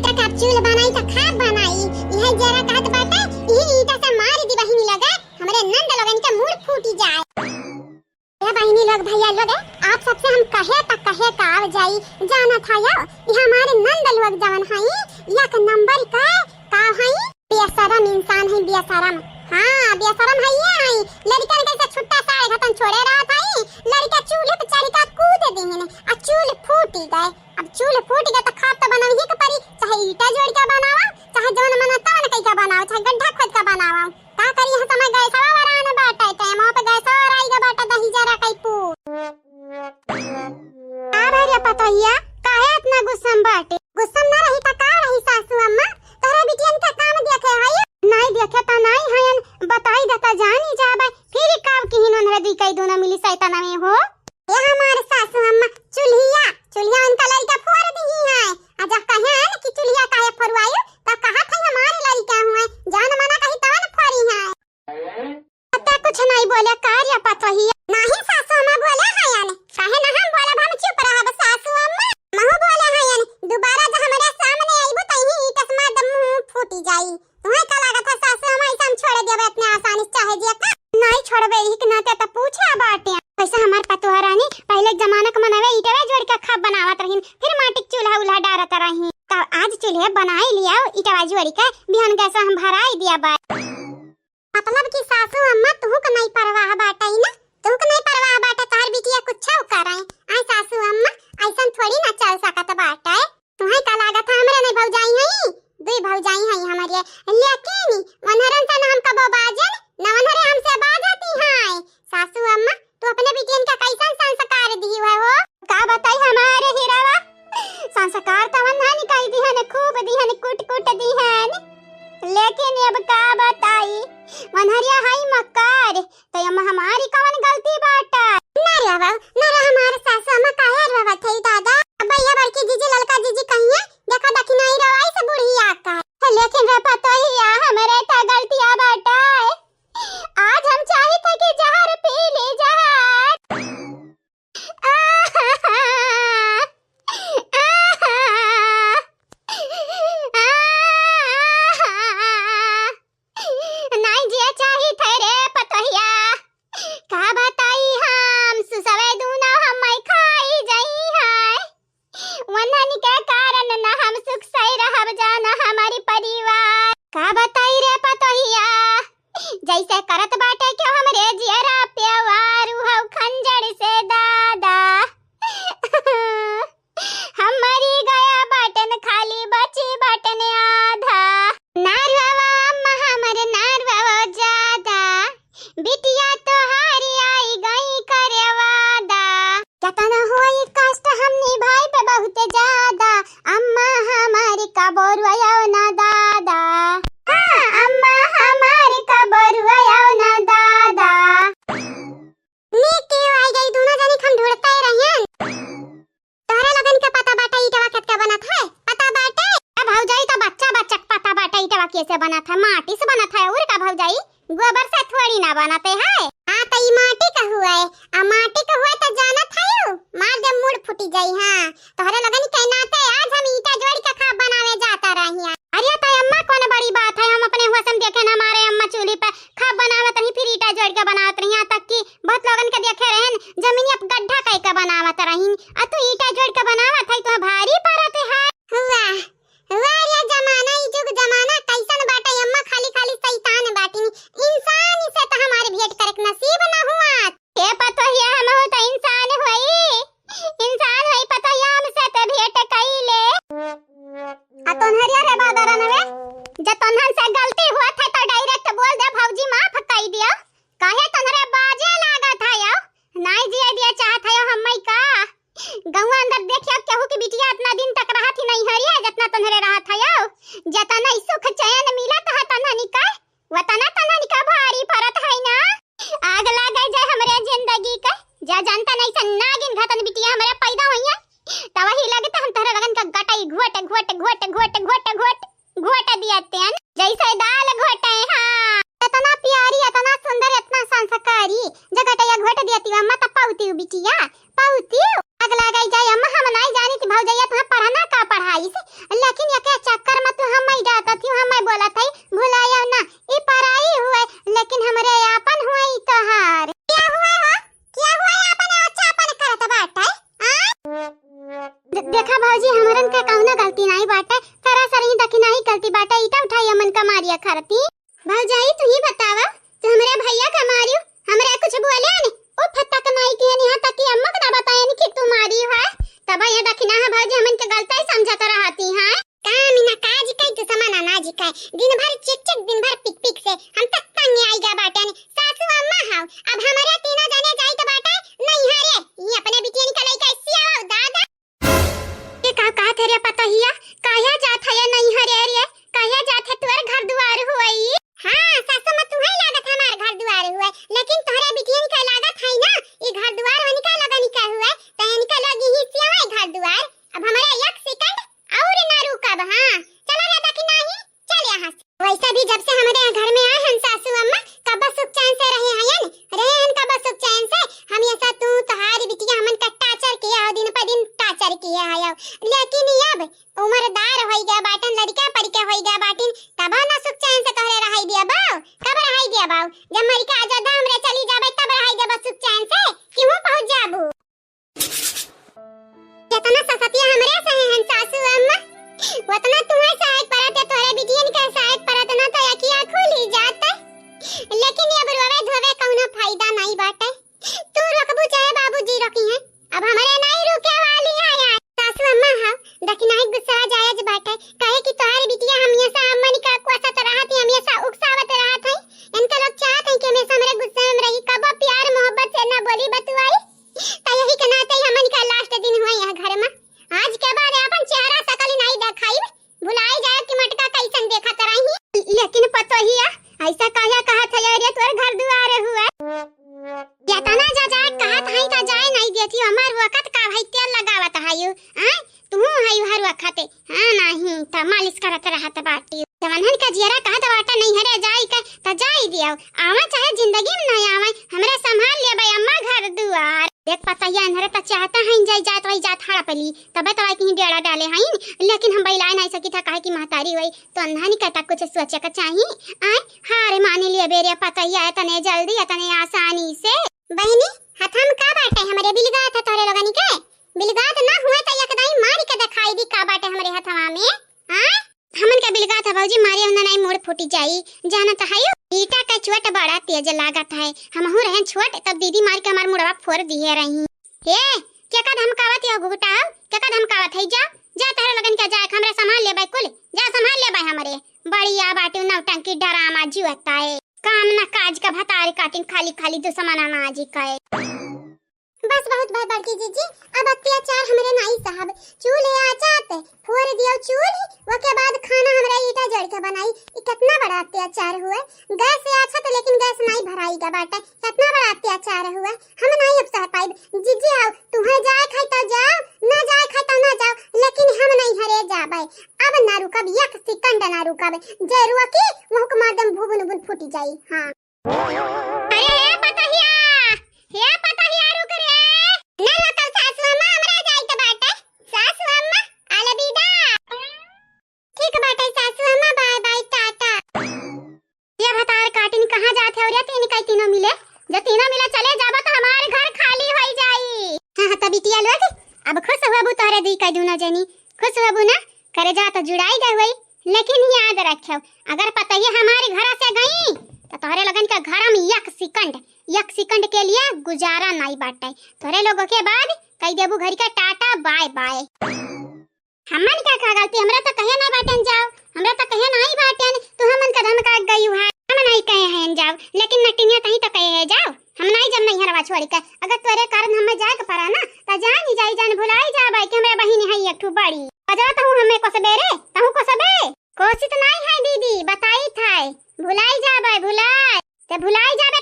ईटा का चूल बनाई त खाब बनाई यह जरा कहत बाटे ई ईटा से मार दी बहिनी लगे हमरे नंद लगन के मुंह फूटी जाए। ए बहिनी लोग भैया लोग आप सबसे हम कहे का आव जाई जाना था यो ई हमारे नंद लोग जवन हई एक नंबर का हई बेशरम इंसान है बेशरम। हां बेशरम है ये हई लड़का ने कैसे छुट्टा साढ़े घटन छोड़े रहा था लड़का चूल्हे पे चढ़ का कूद देने आ चूल फूट गए। अब चूल फूट गया तो खाब तो बनाई ही के परी चाहे ईटा जोड़ के बनावा चाहे जौन मना तवन कई का बनाओ चाहे गड्ढा खोद का बनावा का करी हम समय गए सवा वराने बाटे टाइम पे गए सवा आई का बाटा दही जरा कई पू आ भैया पतैया काहे इतना गुस्सा बाटे गुस्सा ना रही त का रही सासू अम्मा तोरा बिटियन का काम देखे हई नहीं देखे त नहीं हयन बताई देता जानी जाबे फिर काव की हिनन रे दी कई दोनों मिली सैताना में हो ये हमारे सासू अम्मा चुल्हिया उनका लड़का फोड़ दी है आ जब कहे न कि चुल्हिया काहे फोड़वायो तब कहा था हमारे लड़का हुए जान मना कही तवन फोड़ी है पता कुछ नहीं बोले कार्य पतही नहीं सासू अम्मा बोले हयन काहे ना हम बोलब हम चुप रहब सासू अम्मा महू बोले हयन दोबारा जब हमारे सामने आइबो तही तस्मा दम फूटी जाई तुम्हें का लागत है सासू अम्मा ऐसा हम छोड़ देबे इतने आसानी चाहे जे का नहीं छोड़बे ही के नाते त पूछे बाटे वैसे हमार पतोहा रानी पहले जमाना के मनवे ईटवे जोड़ के खाब बनावत रहिन फिर माटी चूल्हा उल्हा डारत रहिन तब आज चूल्हे बनाई लिया ईटवा जोड़ के बिहान गैस हम भराई दिया बा मतलब कि सासू अम्मा तुहु के नहीं परवाह बाटई ना तुहु के नहीं परवाह बाटे तार बिटिया कुछो करे आई सासू अम्मा ऐसन थोड़ी ना चल सकत बाटे तुम्हें का लागत है हमरे नहीं भौजाई हई दुई भौजाई हई हमारे लेकिन वनहरन से हम कबो बाजन न वनहरे हमसे बाजती है सासू अम्मा तू अपने बिटियन का कैसन संस्कार दी है हो का बताई हमारे हीरावा संस्कार तवन ना निकाल दी है खूब दी है कुट दी है लेकिन अब का बताई वनहरिया हाई मक्कार तो हमारी कौन गलती बाटा ना हमारे सासू अम्मा काहे रहत है दादा भैया बड़की जीजी ललका जीजी कहिए देखा देखी नहीं रवाई से बुढ़ी आका लेकिन रे पतोहिया हमरे ता गलतियां बाटा आज हम चाहे थे कि जहर पी ले जहर नहीं जिया चाहे थे रे पतोहिया का बताई हम सुसवे दूना हम खाई जाई है वनहनी के कारण न हम सुख सही रहब जाना हमारी परिवार का बताई रे पतोहिया जैसे करत बाटे क्यों हमरे जियरा प्यावारू हौ खंजर से दादा हम मरी गया बाटन खाली बची बाटन आधा नारवा अम्मा हमरे नारवा ज्यादा बिटिया तो हारी आई गई करे वादा कतना होई कष्ट हम निभाई पे बहुत ज्यादा अम्मा हमारी का बोरुआ ना दादा अम्मा हमारे का बरुआ ना दादा नीके आई गई दोनों जने हम ढूंढते रहन तोहरा लगन के पता बाटा ईटवा कतका बनत है पता बाटे अब भौजाई तो बच्चा पता बाटा ईटवा कैसे बनत है माटी से बनत है और का भौजाई गोबर से थोड़ी ना बनते है हां त ई माटी का हुआ है आ माटी का हुआ त जानत है मार दे मुड़ फूटी जाई हां तोहरा लगन के नाते आज हम ईटा जोड़ के खाब बनावे जाता रहिया अरे ताई अम्मा कौन बड़ी बात है हम अपने हुसम देखे ना हमारे अम्मा चूल्हे पे खाब बनावत रही फिर ईटा जोड़ के बनावत रही यहां तक कि बहुत लोगन के देखे रहन जमीनी अब गड्ढा कई के बनावत रही आ तू ईटा जोड़ के बनावत है तो भारी पड़त है हुआ ये जमाना ई जुग जमाना कैसन बाटे अम्मा खाली शैतान बाटी इंसान से तो हमारे भेंट करक नसीब ना हुआ ए पतोहिया हम हो तो इंसान होई पतोहिया हमसे तो भेंट कइले आ तोनहरिया रे बादरनवे जे तोनहन से गलती हुआ था तो डायरेक्ट बोल दे भौजी माफ कई दियो काहे तोनहरे बाजे लागत है यो नहीं जिए दिए चाहत है हम्मई का गौवा अंदर देखियो केहू की बिटिया इतना दिन तक रहत ही नहीं हरिया जितना तोनहरे रहत है यो जतना सुख चैन मिलत है तोनहनी का वतना तोनहनी का भारी परत है ना आग लागे जाए हमरे जिंदगी का जा जानता नहीं सन नागिन घतन बिटिया हमरे पैदा होइया तब ही लगता हम तोहरे लगन का गटाई घोट दियाते हैं जैसे दाल घोटे हां इतना प्यारी इतना सुंदर इतना संस्कारी जगटया घोट दियाती अम्मा त पाउती बिटिया पाउती अगला गई जाय अम्मा हम नहीं जानी थी भौजैया तुम्हें पढ़ाना का पढ़ा आई से, लेकिन ये चक्कर में तो हम ही जाता थी, हम ही बोला था भुलाया ना, ई पराई हुए लेकिन हमरे अपन हुए ई तोहार। क्या हुआ हो, क्या हुआ अपन अच्छा अपन करत बाटे देखा भौजी हमरन के कौनो गलती नहीं बाटे, तेरा सरी दखी नहीं गलती बाटे, ईटा उठाई अमन का मारिया खरती। भौजाई तू ही बतावा, तू हमरे भैया का मारियो, हमरे कुछ बोले ने ओ फत्ता का नहीं के यहाँ तक कि अम्मा का बताया नहीं कि तू मारी है, तब ये दखी ना भौजी हमन के गलती समझत रहती है। का मीना काज कई तू समाना ना जी का दिन भर चिक चिक दिन भर पिक पिक से हम तक तंग आई जा बाटे ने सासू अम्मा हाउ, अब हमारे तीनों जने जाई तो बाटे नहीं हरे ये अपने बिटिया निकलाई कैसी आओ दादा का तेरे पता हिया काया जात है नहीं हरे रे काया जात है तुर घर द्वार हुई। हां सासू मत तुम्हें लागत हमार घर द्वार हुए, लेकिन तोहरे बिटियन का लागत है ना ये घर द्वार होने का लगन का हुए तहन का लगी ही सिया घर द्वार। अब हमारे एक सेकंड और ना रुकब। हां चलो रे दखी नहीं चल यहां से। वैसा भी जब से हमारे घर में आए हैं सासू अम्मा कब सुख चैन से रहे हैं रहे हैं कब सुख चैन से, हम ऐसा तू तोहारी बिटिया हमन का टाचर किया दिन पर दिन टाचर किया है, लेकिन अब उम्रदार होई गया बाटन लड़का परिके होई गया बाटिन तब ना सुख चैन से तोहरे रहाई दिया बाऊ, कब रहाई दिया बाऊ जब मरी का आजाद हमरे चली जाबे तब रहाई देबा सुख चैन से क्यों पहुंच जाबू। जितना ससतिया हमरे सहे हैं सासू अम्मा उतना तुम्हें सहायक परत है, तोहरे बिटियन का सहायक परत ना तो यकिया खुली जाता, लेकिन अब रोवे धोवे कौनो फायदा नहीं बाटे, तू रखबू चाहे बाबूजी रखी हैं अब हमारे नहीं रुके वाली है यार। सासू अम्मा हां दखी नहीं गुस्सा जायज बाटे कहे कि तोहरी बिटिया हमेशा अम्मनी का कुआसत रहत है हमेशा उकसावत रहत है, इनका लोग चाहत है कि हमेशा हमरे गुस्से में रही कब प्यार मोहब्बत से ना बोली बतवाई, तो यही के नाते हमन का लास्ट दिन हुआ यहां घर में, आज के बाद अपन चेहरा शकल नहीं दिखाई भुलाई जाए कि मटका कैसन देखत रही, लेकिन पतो हिया ऐसा काया कहत है रे तोर घर दुआर हुआ यातना जा जाए कहत है त जाए नहीं देती हमार वक्त का भाई तेल लगावत है हां तू है हर वक्त हां नहीं त मालिश करत रहत बाटी जवानन का जियरा कहत बाटा नहीं हरे जाई का त जाई दियो आवा चाहे जिंदगी में नहीं आवे हमरे संभाल लेबे अम्मा घर दुआर देख पता है अंधरे त चाहता है जाई जात वही जात हड़पली तब तवाई कहीं डेड़ा डाले हैं, लेकिन हम बैला नहीं सकी था काहे की महतारी हुई तो अंधानी कहता कुछ सोचे का चाहिए आए हारे माने लिए बेरे पता ही आया तने जल्दी तने आसानी से बहनी हथम का बाटे हमरे बिलगा था तोरे लोगनी के बिलगा ना हुए त एकदम मारी के दिखाई दी का बाटे हमरे हथवा में हां हमन का बिलगा था भौजी मारे उन्ना नहीं मोड़ फूटी जाई जाना त है ईटा का चोट बड़ा तेज लागत है, हम हो रहे छोट तब दीदी मार के हमार मुड़वा फोड़ दिए रही। हे क्या का धमकावत है घुघुटा क्या का धमकावत है जा जा तेरे लगन के जा हमरा संभाल ले भाई कुल जा संभाल ले भाई हमरे बढ़िया बाटे नौटंकी डरामा जुअता है काम ना काज का भतारी काटिन खाली खाली दुश्मना माजी का बस बहुत बात बड़की जीजी अब अत्याचार हमरे नहीं साहब चूल्हे आचाते फोड़ दियो चूल्हे वो के बाद खाना हमरा ईटा जड़ के बनाई कितना बड़ा अत्याचार हुआ, गैस से अच्छा तो लेकिन गैस नहीं भराई का बाटे कितना बड़ा अत्याचार हुआ हम नहीं अब सह पाई जीजी आओ तुम्हें जाए खाई तो जाओ ना जाए खाई तो ना जाओ, लेकिन हम नहीं हरे जाबे अब ना रुकब एक सेकंड ना रुकब जे रुकी वो को मादम भुबुन बुन फूटी जाई। हां अरे पता हिया रुक रे ना लकल सासू अम्मा हमरा जाई त बाटे सासू अम्मा अलविदा ठीक बाटे सासू अम्मा बाय बाय टाटा। ये भतार काटिन कहां जात है और तीन कई तीनों मिले जब तीनों मिले चले जाबो तो हमार घर खाली हो जाई। हां त बिटिया लोग अब खुश होबू तोरे दी कई दुनो जनी खुश होबू ना करे जा तो जुड़ाई गई हुई, लेकिन याद रखियो अगर पता ही हमारे घर से गई तो तोरे लगन का घर में एक सेकंड के लिए गुजारा नहीं बाटे, तोरे लोगों के बाद कई देबू घर का टाटा बाय बाय। हमन का गलती हमरा तो कहे ना बाटन जाओ हमरा तो कहे नहीं बाटन तू हमन का धमका गई है हम नहीं कहे हैं जाओ, लेकिन नटिनिया कहीं तो कहे है जाओ हम नहीं जब नहीं हरवा छोड़ के अगर तोरे कारण हम जाए के परा ना त जान ही जाई भुलाई जा भाई कि हमरा बहिन है एक ठू बड़ी बजा तो हमें को सबेरे तहु को सबे कोशिश नहीं है दीदी बताई था भुलाई जा भाई भुलाई ते भुलाई जाबे